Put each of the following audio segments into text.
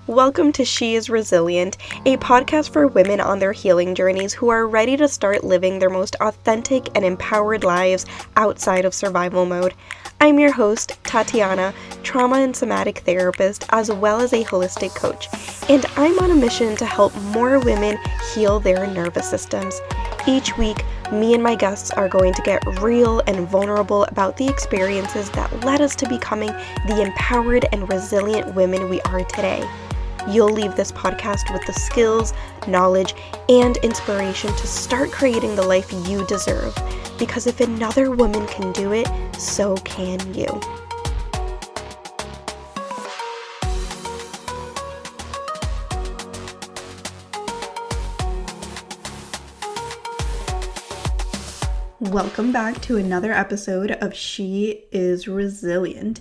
Welcome to She is Resilient, a podcast for women on their healing journeys who are ready to start living their most authentic and empowered lives outside of survival mode. I'm your host, Tatiana, trauma and somatic therapist, as well as a holistic coach, and I'm on a mission to help more women heal their nervous systems. Each week, me and my guests are going to get real and vulnerable about the experiences that led us to becoming the empowered and resilient women we are today. You'll leave this podcast with the skills, knowledge, and inspiration to start creating the life you deserve. Because if another woman can do it, so can you. Welcome back to another episode of She is Resilient.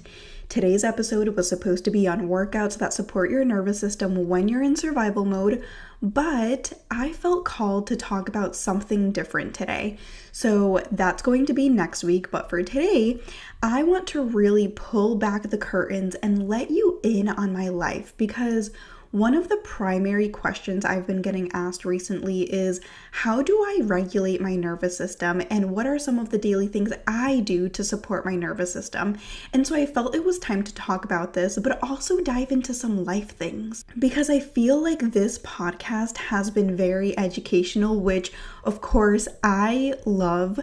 Today's episode was supposed to be on workouts that support your nervous system when you're in survival mode, but I felt called to talk about something different today. So that's going to be next week, but for today, I want to really pull back the curtains and let you in on my life, because one of the primary questions I've been getting asked recently is, how do I regulate my nervous system, and what are some of the daily things I do to support my nervous system? And so I felt it was time to talk about this, but also dive into some life things, because I feel like this podcast has been very educational, which of course I love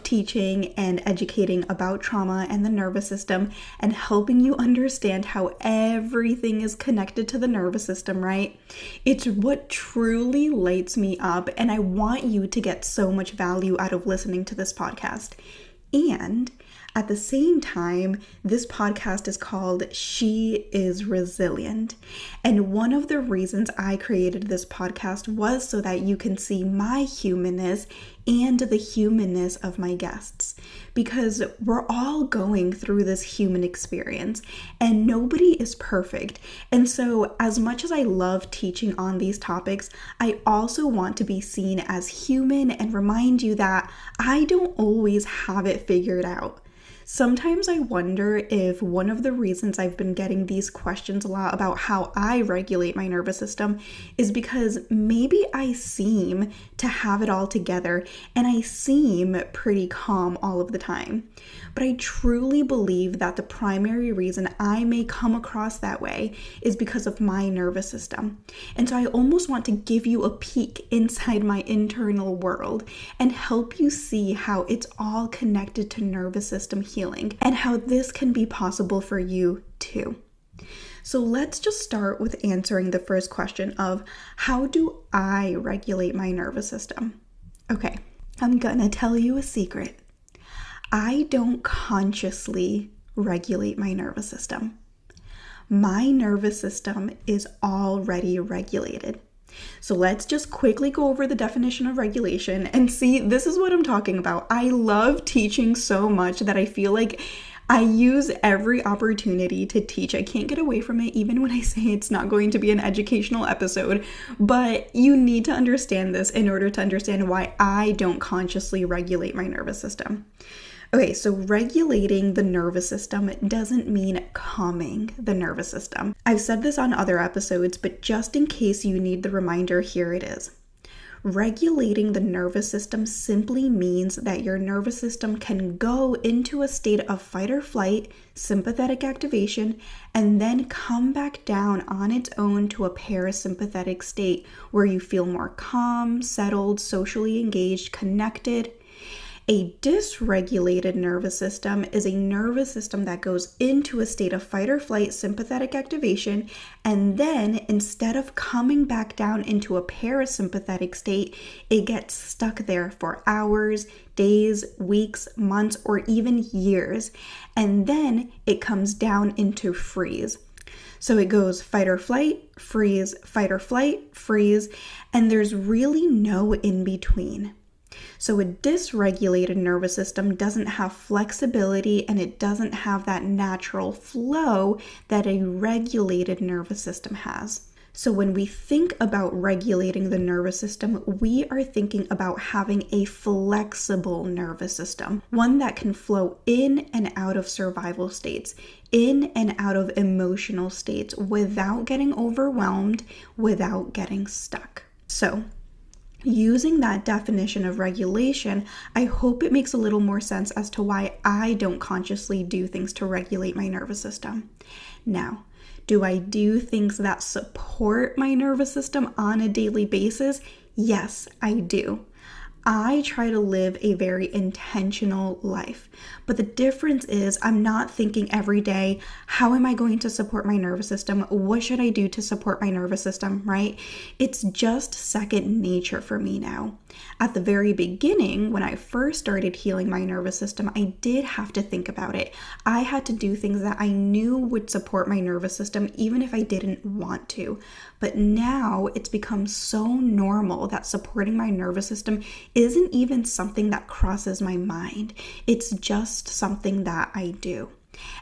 teaching and educating about trauma and the nervous system and helping you understand how everything is connected to the nervous system, right? It's what truly lights me up, and I want you to get so much value out of listening to this podcast. And at the same time, this podcast is called She is Resilient. And one of the reasons I created this podcast was so that you can see my humanness and the humanness of my guests. Because we're all going through this human experience and nobody is perfect. And so as much as I love teaching on these topics, I also want to be seen as human and remind you that I don't always have it figured out. Sometimes I wonder if one of the reasons I've been getting these questions a lot about how I regulate my nervous system is because maybe I seem to have it all together and I seem pretty calm all of the time. But I truly believe that the primary reason I may come across that way is because of my nervous system. And so I almost want to give you a peek inside my internal world and help you see how it's all connected to nervous system healing and how this can be possible for you too. So let's just start with answering the first question of, how do I regulate my nervous system? Okay, I'm gonna tell you a secret. I don't consciously regulate my nervous system. My nervous system is already regulated. So let's just quickly go over the definition of regulation and see, this is what I'm talking about. I love teaching so much that I feel like I use every opportunity to teach. I can't get away from it, even when I say it's not going to be an educational episode, but you need to understand this in order to understand why I don't consciously regulate my nervous system. Okay, so regulating the nervous system doesn't mean calming the nervous system. I've said this on other episodes, but just in case you need the reminder, here it is. Regulating the nervous system simply means that your nervous system can go into a state of fight or flight, sympathetic activation, and then come back down on its own to a parasympathetic state where you feel more calm, settled, socially engaged, connected. A dysregulated nervous system is a nervous system that goes into a state of fight or flight, sympathetic activation, and then instead of coming back down into a parasympathetic state, it gets stuck there for hours, days, weeks, months, or even years. And then it comes down into freeze. So it goes fight or flight, freeze, fight or flight, freeze, and there's really no in between. So a dysregulated nervous system doesn't have flexibility and it doesn't have that natural flow that a regulated nervous system has. So when we think about regulating the nervous system, we are thinking about having a flexible nervous system, one that can flow in and out of survival states, in and out of emotional states without getting overwhelmed, without getting stuck. So using that definition of regulation, I hope it makes a little more sense as to why I don't consciously do things to regulate my nervous system. Now, do I do things that support my nervous system on a daily basis? Yes, I do. I try to live a very intentional life. But the difference is I'm not thinking every day, how am I going to support my nervous system? What should I do to support my nervous system, right? It's just second nature for me now. At the very beginning, when I first started healing my nervous system, I did have to think about it. I had to do things that I knew would support my nervous system, even if I didn't want to. But now it's become so normal that supporting my nervous system isn't even something that crosses my mind. It's just something that I do.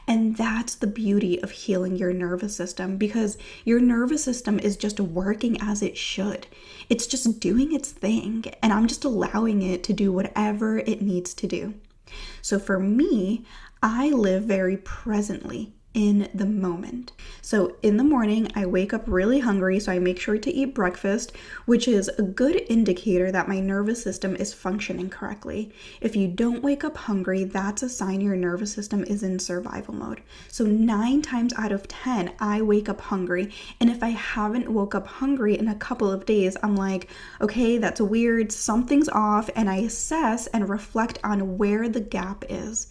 And that's the beauty of healing your nervous system, because your nervous system is just working as it should. It's just doing its thing, and I'm just allowing it to do whatever it needs to do. So for me, I live very presently in the moment. So in the morning, I wake up really hungry, so I make sure to eat breakfast, which is a good indicator that my nervous system is functioning correctly. If you don't wake up hungry, that's a sign your nervous system is in survival mode. So 9 times out of 10, I wake up hungry. And if I haven't woke up hungry in a couple of days, I'm like, okay, that's weird, something's off, and I assess and reflect on where the gap is.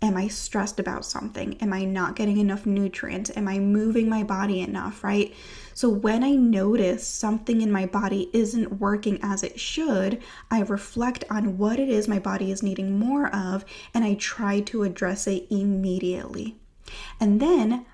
Am I stressed about something? Am I not getting enough nutrients? Am I moving my body enough, right? So when I notice something in my body isn't working as it should, I reflect on what it is my body is needing more of, and I try to address it immediately. And then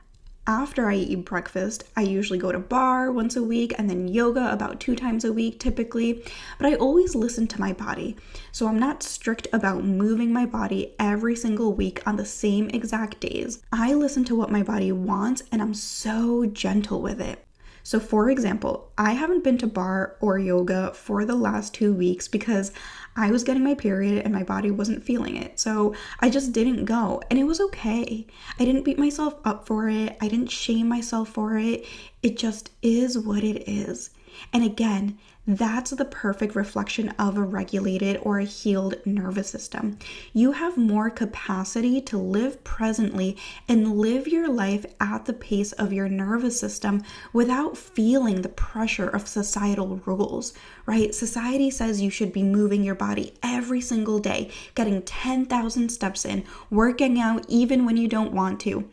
after I eat breakfast, I usually go to bar once a week and then yoga about 2 times a week typically, but I always listen to my body. So I'm not strict about moving my body every single week on the same exact days. I listen to what my body wants, and I'm so gentle with it. So for example, I haven't been to bar or yoga for the last 2 weeks because I was getting my period and my body wasn't feeling it. So I just didn't go, and it was okay. I didn't beat myself up for it. I didn't shame myself for it. It just is what it is. And again, that's the perfect reflection of a regulated or a healed nervous system. You have more capacity to live presently and live your life at the pace of your nervous system without feeling the pressure of societal rules, right? Society says you should be moving your body every single day, getting 10,000 steps in, working out even when you don't want to.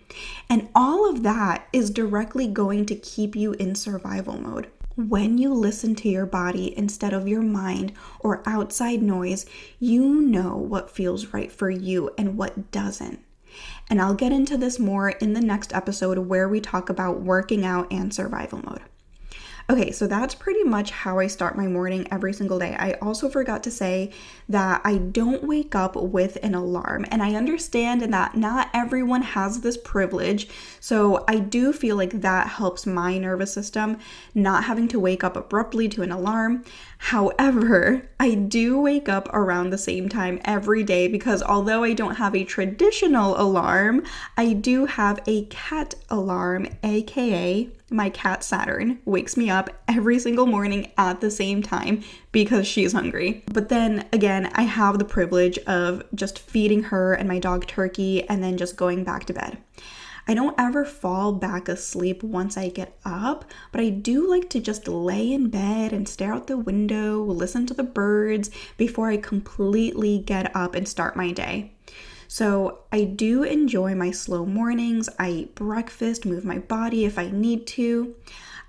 And all of that is directly going to keep you in survival mode. When you listen to your body instead of your mind or outside noise, you know what feels right for you and what doesn't. And I'll get into this more in the next episode where we talk about working out and survival mode. Okay, so that's pretty much how I start my morning every single day. I also forgot to say that I don't wake up with an alarm, and I understand that not everyone has this privilege. So I do feel like that helps my nervous system, not having to wake up abruptly to an alarm. However, I do wake up around the same time every day because although I don't have a traditional alarm, I do have a cat alarm, aka my cat Saturn wakes me up every single morning at the same time because she's hungry. But then again, I have the privilege of just feeding her and my dog Turkey and then just going back to bed. I don't ever fall back asleep once I get up, but I do like to just lay in bed and stare out the window, listen to the birds before I completely get up and start my day. So I do enjoy my slow mornings. I eat breakfast, move my body if I need to.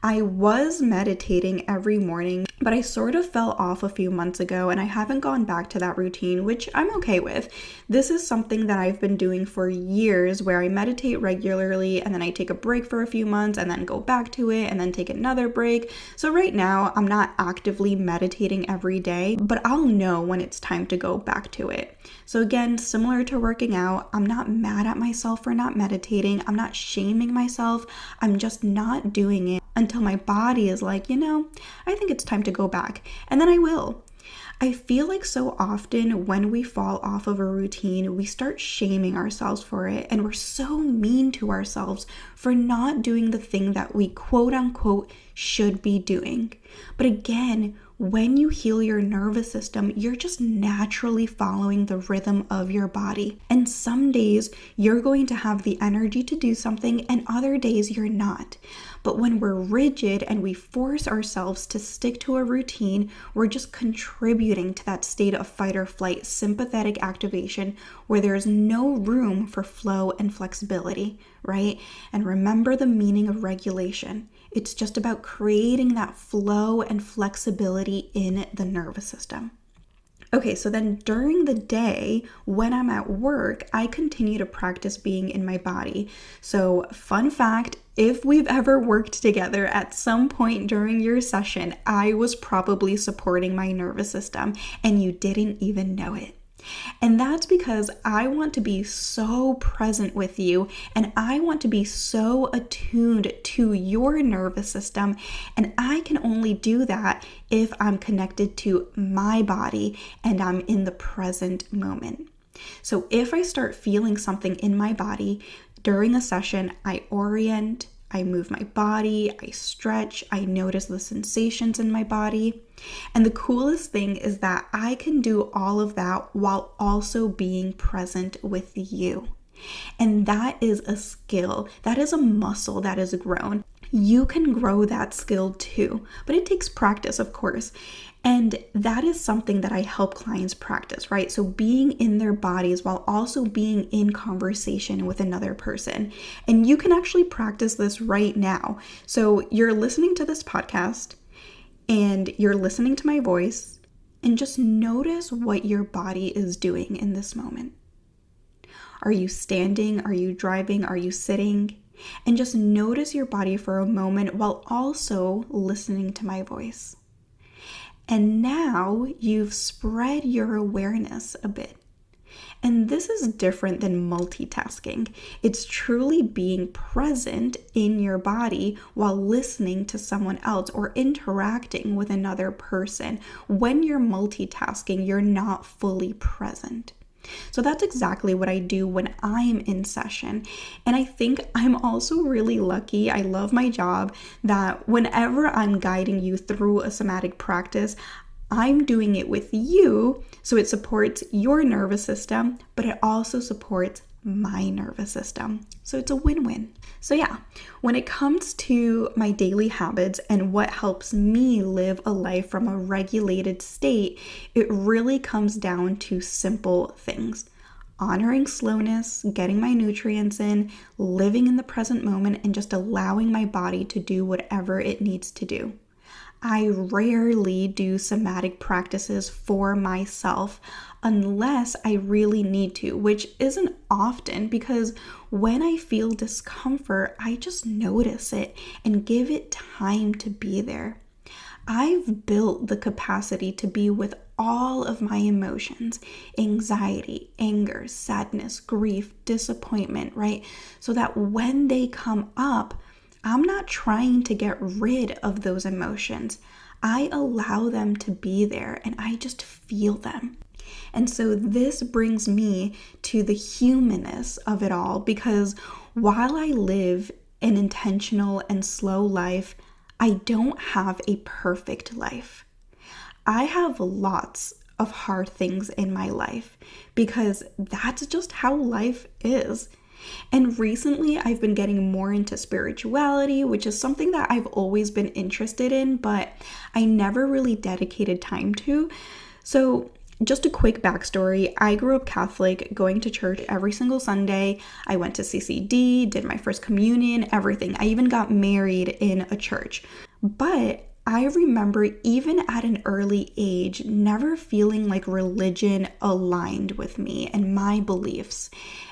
I was meditating every morning, but I sort of fell off a few months ago and I haven't gone back to that routine, which I'm okay with. This is something that I've been doing for years where I meditate regularly and then I take a break for a few months and then go back to it and then take another break. So right now I'm not actively meditating every day, but I'll know when it's time to go back to it. So again, similar to working out, I'm not mad at myself for not meditating. I'm not shaming myself. I'm just not doing it until my body is like, I think it's time to go back. And then I will. I feel like so often when we fall off of a routine, we start shaming ourselves for it, and we're so mean to ourselves for not doing the thing that we quote unquote should be doing. But again, when you heal your nervous system, you're just naturally following the rhythm of your body. And some days you're going to have the energy to do something, and other days you're not. But when we're rigid and we force ourselves to stick to a routine, we're just contributing to that state of fight or flight sympathetic activation where there's no room for flow and flexibility, right? And remember the meaning of regulation. It's just about creating that flow and flexibility in the nervous system. Okay, so then during the day, when I'm at work, I continue to practice being in my body. So fun fact, if we've ever worked together at some point during your session, I was probably supporting my nervous system and you didn't even know it. And that's because I want to be so present with you, and I want to be so attuned to your nervous system, and I can only do that if I'm connected to my body and I'm in the present moment. So if I start feeling something in my body during a session, I orient, I move my body, I stretch, I notice the sensations in my body. And the coolest thing is that I can do all of that while also being present with you. And that is a skill, that is a muscle that is grown. You can grow that skill too, but it takes practice, of course. And that is something that I help clients practice, right? So being in their bodies while also being in conversation with another person. And you can actually practice this right now. So you're listening to this podcast and you're listening to my voice, and just notice what your body is doing in this moment. Are you standing? Are you driving? Are you sitting? And just notice your body for a moment while also listening to my voice. And now you've spread your awareness a bit. And this is different than multitasking. It's truly being present in your body while listening to someone else or interacting with another person. When you're multitasking, you're not fully present. So that's exactly what I do when I'm in session. And I think I'm also really lucky. I love my job that whenever I'm guiding you through a somatic practice, I'm doing it with you, so it supports your nervous system, but it also supports my nervous system. So it's a win-win. So yeah, when it comes to my daily habits and what helps me live a life from a regulated state, it really comes down to simple things. Honoring slowness, getting my nutrients in, living in the present moment, and just allowing my body to do whatever it needs to do. I rarely do somatic practices for myself unless I really need to, which isn't often because when I feel discomfort, I just notice it and give it time to be there. I've built the capacity to be with all of my emotions, anxiety, anger, sadness, grief, disappointment, right? So that when they come up, I'm not trying to get rid of those emotions. I allow them to be there and I just feel them. And so this brings me to the humanness of it all, because while I live an intentional and slow life, I don't have a perfect life. I have lots of hard things in my life because that's just how life is. And recently I've been getting more into spirituality, which is something that I've always been interested in, but I never really dedicated time to. So just a quick backstory, I grew up Catholic, going to church every single Sunday. I went to CCD, did my first communion, everything. I even got married in a church. But I remember even at an early age, never feeling like religion aligned with me and my beliefs.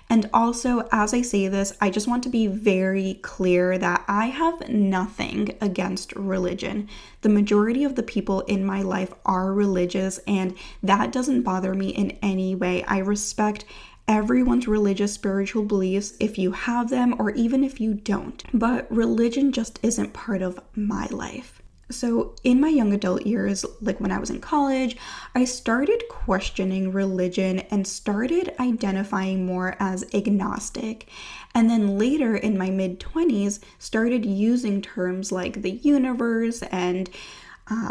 And also, as I say this, I just want to be very clear that I have nothing against religion. The majority of the people in my life are religious, and that doesn't bother me in any way. I respect everyone's religious spiritual beliefs if you have them or even if you don't, but religion just isn't part of my life. So in my young adult years, like when I was in college, I started questioning religion and started identifying more as agnostic. And then later in my mid-20s, started using terms like the universe and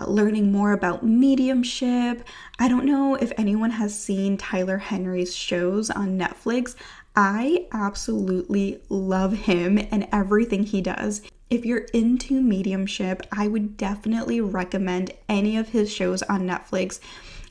learning more about mediumship. I don't know if anyone has seen Tyler Henry's shows on Netflix. I absolutely love him and everything he does. If you're into mediumship, I would definitely recommend any of his shows on Netflix.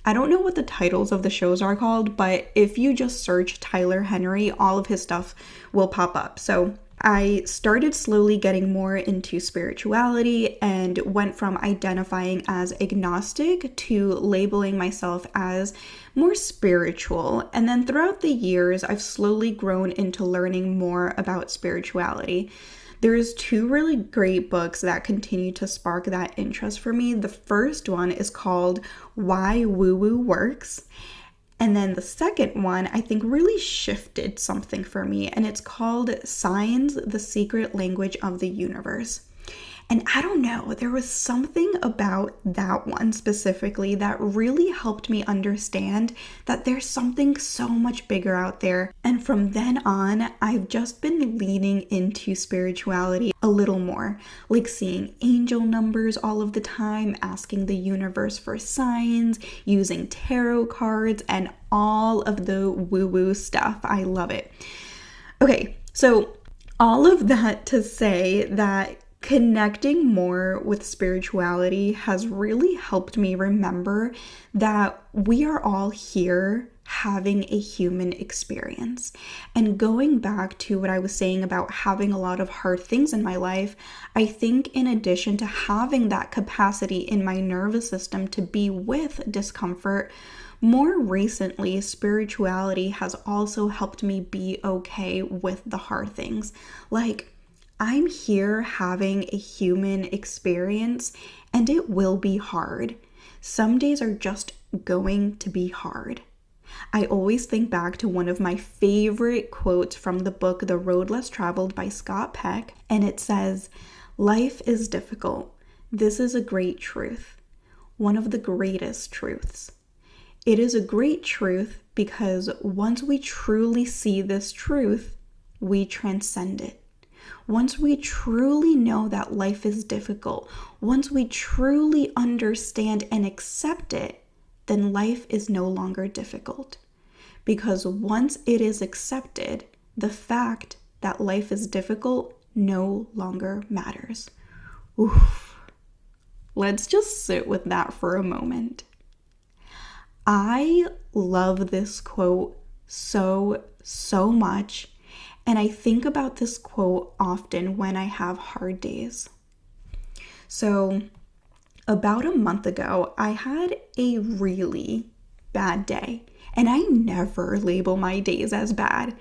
I don't know what the titles of the shows are called, but if you just search Tyler Henry, all of his stuff will pop up. So I started slowly getting more into spirituality and went from identifying as agnostic to labeling myself as more spiritual. And then throughout the years, I've slowly grown into learning more about spirituality. There's two really great books that continue to spark that interest for me. The first one is called Why Woo Woo Works. And then the second one, I think, really shifted something for me, and it's called Signs, the Secret Language of the Universe. And I don't know, there was something about that one specifically that really helped me understand that there's something so much bigger out there. And from then on, I've just been leaning into spirituality a little more, like seeing angel numbers all of the time, asking the universe for signs, using tarot cards, and all of the woo-woo stuff. I love it. Okay, so all of that to say that connecting more with spirituality has really helped me remember that we are all here having a human experience. And going back to what I was saying about having a lot of hard things in my life, I think in addition to having that capacity in my nervous system to be with discomfort, more recently, spirituality has also helped me be okay with the hard things. Like, I'm here having a human experience and it will be hard. Some days are just going to be hard. I always think back to one of my favorite quotes from the book The Road Less Traveled by Scott Peck, and it says, "Life is difficult. This is a great truth. One of the greatest truths. It is a great truth because once we truly see this truth, we transcend it. Once we truly know that life is difficult, once we truly understand and accept it, then life is no longer difficult. Because once it is accepted, the fact that life is difficult no longer matters." Oof. Let's just sit with that for a moment. I love this quote so much. And I think about this quote often when I have hard days. So about a month ago, I had a really bad day. And I never label my days as bad.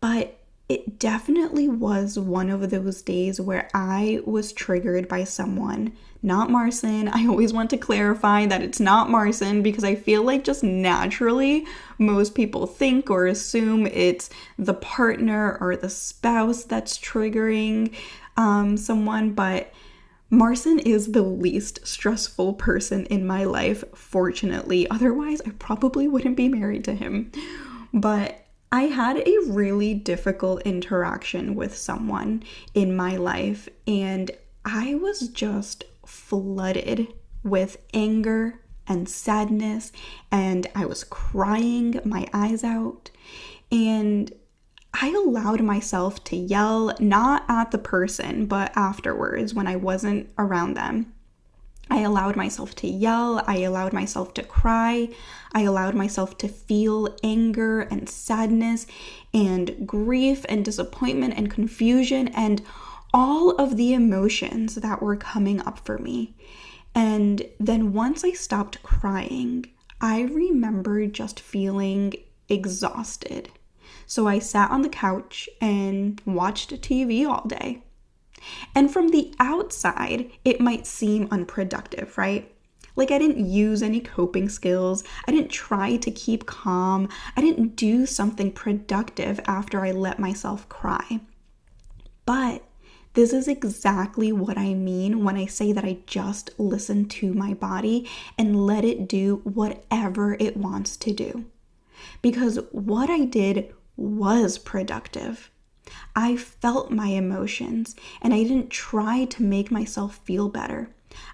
But it definitely was one of those days where I was triggered by someone, not Marcin. I always want to clarify that it's not Marcin because I feel like just naturally most people think or assume it's the partner or the spouse that's triggering someone, but Marcin is the least stressful person in my life, fortunately. Otherwise, I probably wouldn't be married to him. But I had a really difficult interaction with someone in my life, and I was just flooded with anger and sadness, and I was crying my eyes out, and I allowed myself to yell, not at the person, but afterwards when I wasn't around them. I allowed myself to yell, I allowed myself to cry, I allowed myself to feel anger and sadness and grief and disappointment and confusion and all of the emotions that were coming up for me. And then once I stopped crying, I remember just feeling exhausted. So I sat on the couch and watched TV all day. And from the outside, it might seem unproductive, right? Like, I didn't use any coping skills. I didn't try to keep calm. I didn't do something productive after I let myself cry. But this is exactly what I mean when I say that I just listened to my body and let it do whatever it wants to do. Because what I did was productive. I felt my emotions and I didn't try to make myself feel better.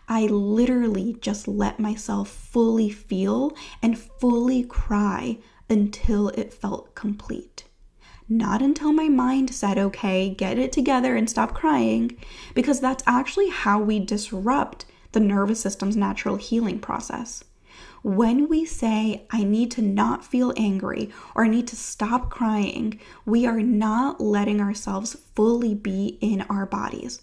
I literally just let myself fully feel and fully cry until it felt complete. Not until my mind said, okay, get it together and stop crying, because that's actually how we disrupt the nervous system's natural healing process. When we say, I need to not feel angry or I need to stop crying, we are not letting ourselves fully be in our bodies.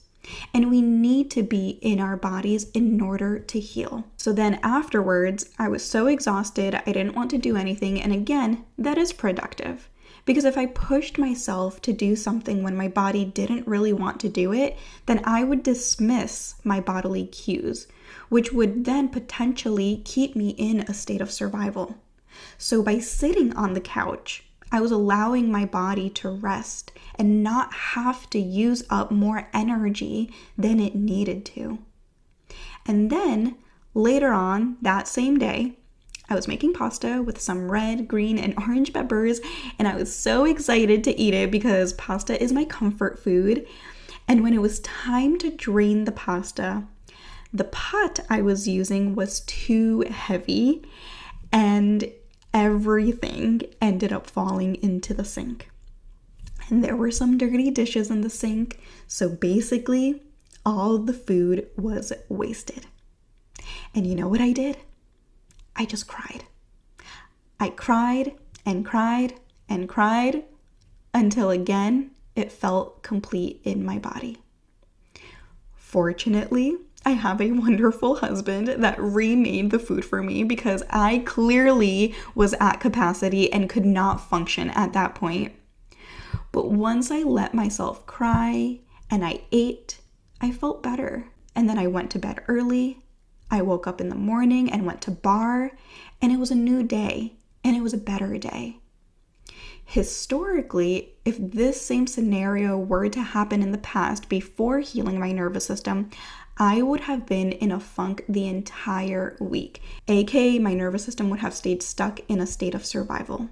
And we need to be in our bodies in order to heal. So then afterwards, I was so exhausted, I didn't want to do anything. And again, that is productive. Because if I pushed myself to do something when my body didn't really want to do it, then I would dismiss my bodily cues, which would then potentially keep me in a state of survival. So by sitting on the couch, I was allowing my body to rest and not have to use up more energy than it needed to. And then later on that same day, I was making pasta with some red, green, and orange peppers, and I was so excited to eat it because pasta is my comfort food. And when it was time to drain the pasta, the pot I was using was too heavy, and everything ended up falling into the sink. And there were some dirty dishes in the sink, so basically, all the food was wasted. And you know what I did? I just cried. I cried and cried and cried until again it felt complete in my body. Fortunately, I have a wonderful husband that remade the food for me because I clearly was at capacity and could not function at that point. But once I let myself cry and I ate, I felt better. And then I went to bed early. I woke up in the morning and went to bar, and it was a new day, and it was a better day. Historically, if this same scenario were to happen in the past before healing my nervous system, I would have been in a funk the entire week, aka my nervous system would have stayed stuck in a state of survival.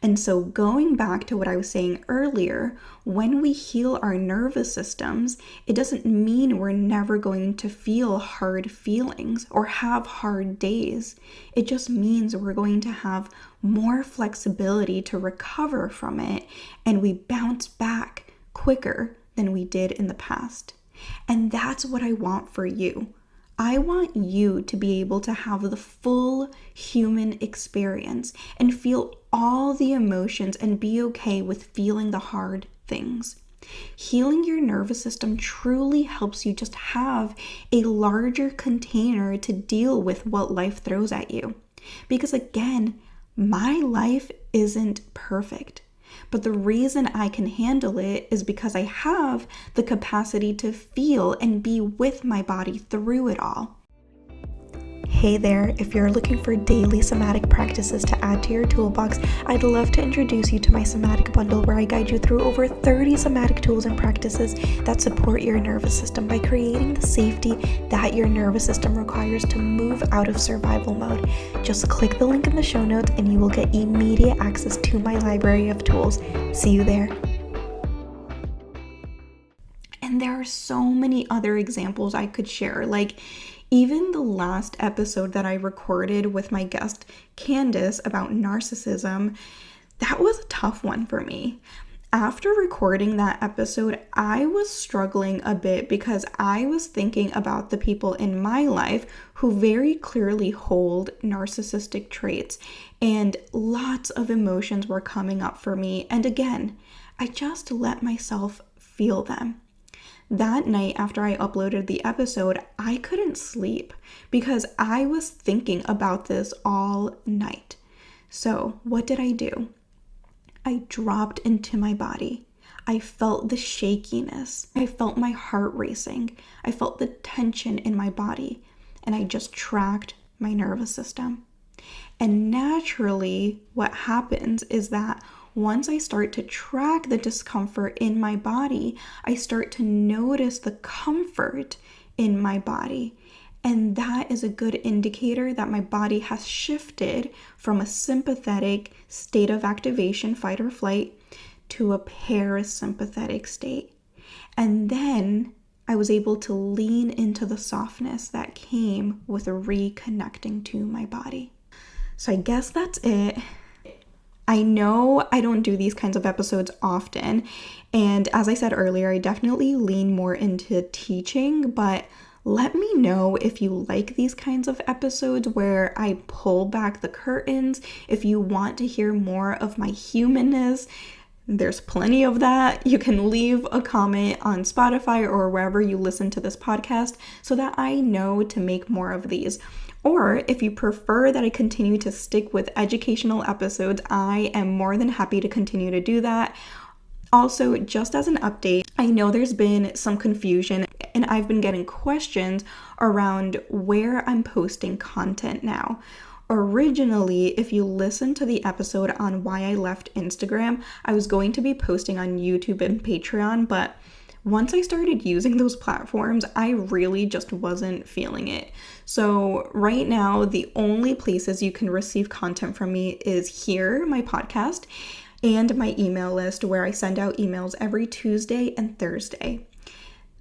And so going back to what I was saying earlier, when we heal our nervous systems, it doesn't mean we're never going to feel hard feelings or have hard days. It just means we're going to have more flexibility to recover from it, and we bounce back quicker than we did in the past. And that's what I want for you. I want you to be able to have the full human experience and feel all the emotions and be okay with feeling the hard things. Healing your nervous system truly helps you just have a larger container to deal with what life throws at you. Because again, my life isn't perfect. But the reason I can handle it is because I have the capacity to feel and be with my body through it all. Hey there, if you're looking for daily somatic practices to add to your toolbox, I'd love to introduce you to my somatic bundle where I guide you through over 30 somatic tools and practices that support your nervous system by creating the safety that your nervous system requires to move out of survival mode. Just click the link in the show notes and you will get immediate access to my library of tools. See you there. And there are so many other examples I could share, like even the last episode that I recorded with my guest Candace about narcissism, that was a tough one for me. After recording that episode, I was struggling a bit because I was thinking about the people in my life who very clearly hold narcissistic traits, and lots of emotions were coming up for me. And again, I just let myself feel them. That night after I uploaded the episode, I couldn't sleep because I was thinking about this all night. So what did I do? I dropped into my body. I felt the shakiness. I felt my heart racing. I felt the tension in my body. and I just tracked my nervous system. And naturally, what happens is that once I start to track the discomfort in my body, I start to notice the comfort in my body. And that is a good indicator that my body has shifted from a sympathetic state of activation, fight or flight, to a parasympathetic state. And then I was able to lean into the softness that came with reconnecting to my body. So I guess that's it. I know I don't do these kinds of episodes often, and as I said earlier, I definitely lean more into teaching, but let me know if you like these kinds of episodes where I pull back the curtains. If you want to hear more of my humanness, there's plenty of that. You can leave a comment on Spotify or wherever you listen to this podcast so that I know to make more of these. Or if you prefer that I continue to stick with educational episodes, I am more than happy to continue to do that. Also, just as an update, I know there's been some confusion and I've been getting questions around where I'm posting content now. Originally, if you listen to the episode on why I left Instagram, I was going to be posting on YouTube and Patreon, but once I started using those platforms, I really just wasn't feeling it. So right now, the only places you can receive content from me is here, my podcast, and my email list where I send out emails every Tuesday and Thursday.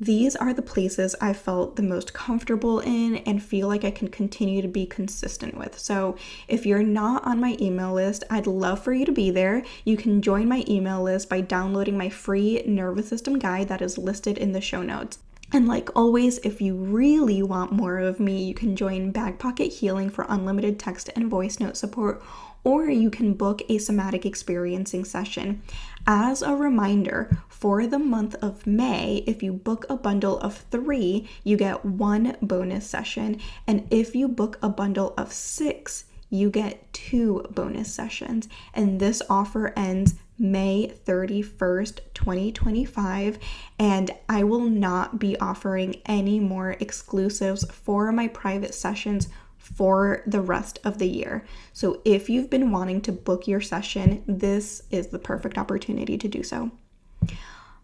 These are the places I felt the most comfortable in and feel like I can continue to be consistent with. So if you're not on my email list, I'd love for you to be there. You can join my email list by downloading my free nervous system guide that is listed in the show notes. And like always, if you really want more of me, you can join Bag Pocket Healing for unlimited text and voice note support, or you can book a somatic experiencing session. As a reminder, for the month of May, if you book a bundle of 3, you get 1 bonus session. And if you book a bundle of 6, you get 2 bonus sessions. And this offer ends May 31st, 2025. And I will not be offering any more exclusives for my private sessions for the rest of the year. So if you've been wanting to book your session, this is the perfect opportunity to do so.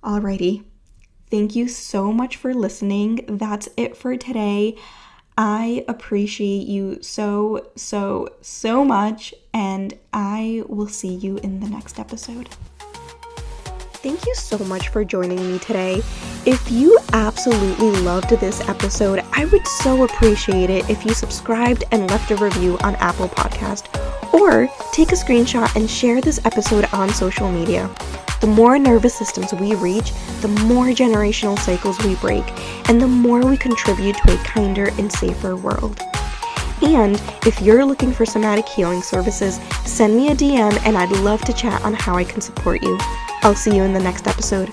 Alrighty, thank you so much for listening. That's it for today. I appreciate you so much, and I will see you in the next episode. Thank you so much for joining me today. If you absolutely loved this episode, I would so appreciate it if you subscribed and left a review on Apple Podcast, or take a screenshot and share this episode on social media. The more nervous systems we reach, the more generational cycles we break, and the more we contribute to a kinder and safer world. And if you're looking for somatic healing services, send me a DM and I'd love to chat on how I can support you. I'll see you in the next episode.